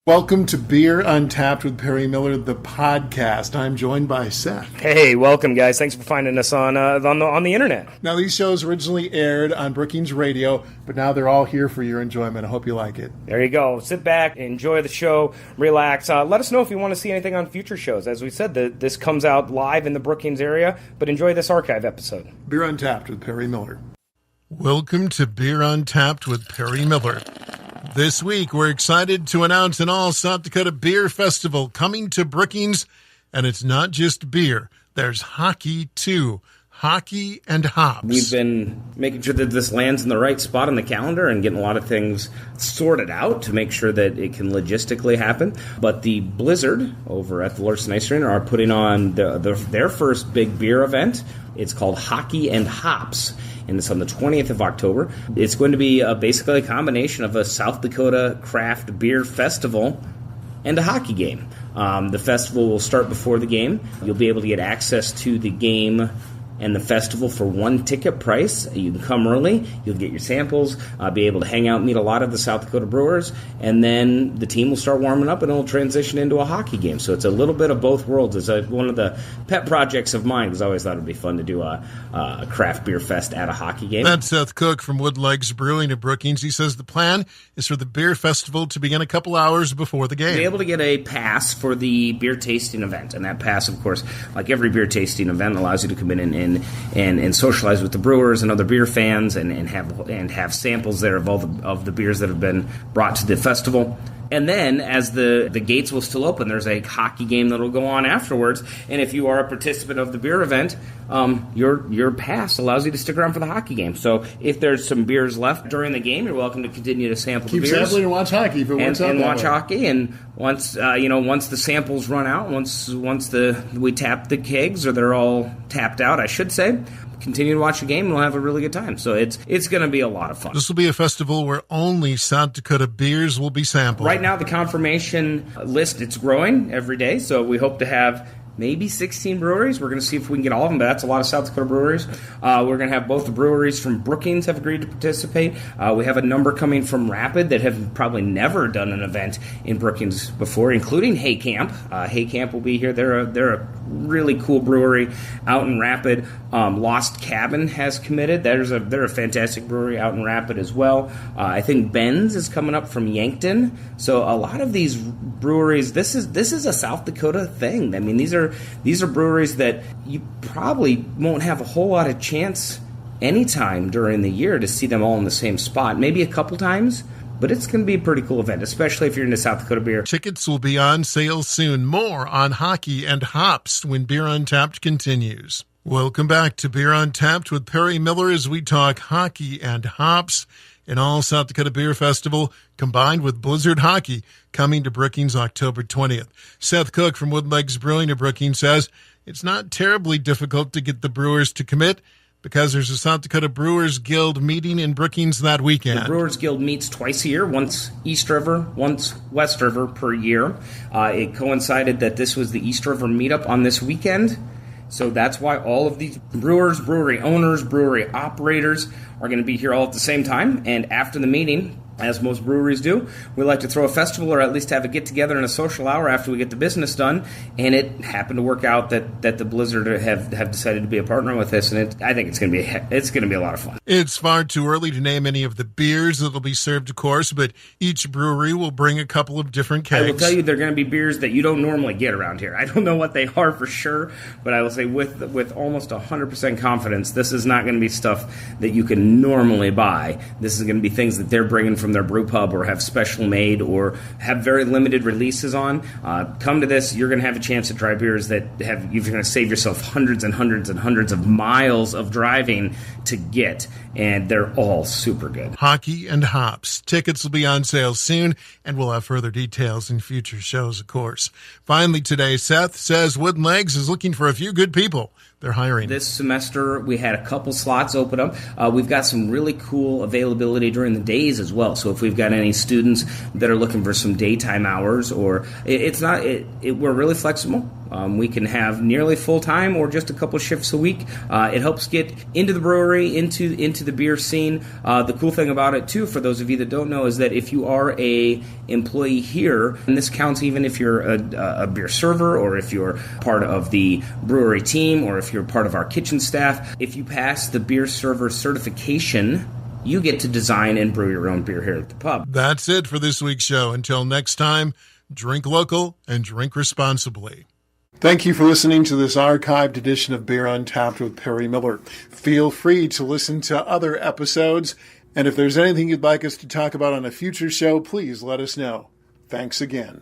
Welcome to Beer Untapped with Perry Miller, the podcast. I'm joined by Seth. Hey, welcome, guys. Thanks for finding us on the internet. Now, these shows originally aired on Brookings Radio, but now they're all here for your enjoyment. I hope you like it. There you go. Sit back, enjoy the show, relax. Let us know if you want to see anything on future shows. As we said, this comes out live in the Brookings area, but enjoy this archive episode. Beer Untapped with Perry Miller. Welcome to Beer Untapped with Perry Miller. This week, we're excited to announce an all-South Dakota Beer Festival coming to Brookings, and it's not just beer. There's hockey, too. Hockey and hops. We've been making sure that this lands in the right spot on the calendar and getting a lot of things sorted out to make sure that it can logistically happen. But the Blizzard over at the Larson Ice Arena are putting on their first big beer event. It's called Hockey and Hops, and it's on the 20th of October. It's going to be basically a combination of a South Dakota craft beer festival and a hockey game. The festival will start before the game. You'll be able to get access to the game and the festival for one ticket price. You can come early, you'll get your samples, be able to hang out and meet a lot of the South Dakota brewers, and then the team will start warming up and it'll transition into a hockey game. So it's a little bit of both worlds. It's one of the pet projects of mine because I always thought it would be fun to do a craft beer fest at a hockey game. That's Seth Cook from Woodlegs Brewing at Brookings. He says the plan is for the beer festival to begin a couple hours before the game. Be able to get a pass for the beer tasting event, and that pass, of course, like every beer tasting event, allows you to come in and socialize with the brewers and other beer fans and have samples there of the beers that have been brought to the festival. And then, as the gates will still open, there's a hockey game that'll go on afterwards. And if you are a participant of the beer event, your pass allows you to stick around for the hockey game. So if there's some beers left during the game, you're welcome to continue to sample the beers. Keep sampling and watch hockey if it works out. And watch hockey. And once the samples run out, once we tap the kegs, or they're all tapped out, I should say, continue to watch the game and we'll have a really good time. So it's going to be a lot of fun. This will be a festival where only South Dakota beers will be sampled. Right now, the confirmation list, it's growing every day. So we hope to have maybe 16 breweries. We're going to see if we can get all of them, but that's a lot of South Dakota breweries. We're going to have both the breweries from Brookings have agreed to participate. We have a number coming from Rapid that have probably never done an event in Brookings before, including Hay Camp. Hay Camp will be here. They're a really cool brewery out in Rapid. Lost Cabin has committed. They're a fantastic brewery out in Rapid as well. I think Ben's is coming up from Yankton. So a lot of these breweries, this is a South Dakota thing. I mean, these are breweries that you probably won't have a whole lot of chance anytime during the year to see them all in the same spot. Maybe a couple times, but it's going to be a pretty cool event, especially if you're into South Dakota beer. Tickets will be on sale soon. More on hockey and hops when Beer Untapped continues. Welcome back to Beer Untapped with Perry Miller as we talk hockey and hops. An all-South Dakota Beer Festival combined with Blizzard Hockey coming to Brookings October 20th. Seth Cook from Woodlegs Brewing at Brookings says it's not terribly difficult to get the brewers to commit because there's a South Dakota Brewers Guild meeting in Brookings that weekend. The Brewers Guild meets twice a year, once East River, once West River per year. It coincided that this was the East River meetup on this weekend. So that's why all of these brewers, brewery owners, brewery operators are going to be here all at the same time. And after the meeting, as most breweries do, we like to throw a festival or at least have a get-together and a social hour after we get the business done. And it happened to work out that the Blizzard have decided to be a partner with us, and I think it's going to be a lot of fun. It's far too early to name any of the beers that will be served, of course, but each brewery will bring a couple of different kegs. I will tell you they're going to be beers that you don't normally get around here. I don't know what they are for sure, but I will say with almost 100% confidence, this is not going to be stuff that you can normally buy. This is going to be things that they're bringing from their brew pub or have special made or have very limited releases on. Come to this, you're going to have a chance to try beers that you're going to save yourself hundreds and hundreds and hundreds of miles of driving to get, and they're all super good. Hockey and hops. Tickets will be on sale soon, and we'll have further details in future shows, of course. Finally today, Seth says Wooden Legs is looking for a few good people. They're hiring. This semester, we had a couple slots open up. We've got some really cool availability during the days as well. So if we've got any students that are looking for some daytime hours, or we're really flexible. We can have nearly full-time or just a couple shifts a week. It helps get into the brewery, into the beer scene. The cool thing about it, too, for those of you that don't know, is that if you are a employee here, and this counts even if you're a beer server or if you're part of the brewery team or if you're part of our kitchen staff, if you pass the beer server certification, you get to design and brew your own beer here at the pub. That's it for this week's show. Until next time, drink local and drink responsibly. Thank you for listening to this archived edition of Beer Untapped with Perry Miller. Feel free to listen to other episodes, and if there's anything you'd like us to talk about on a future show, please let us know. Thanks again.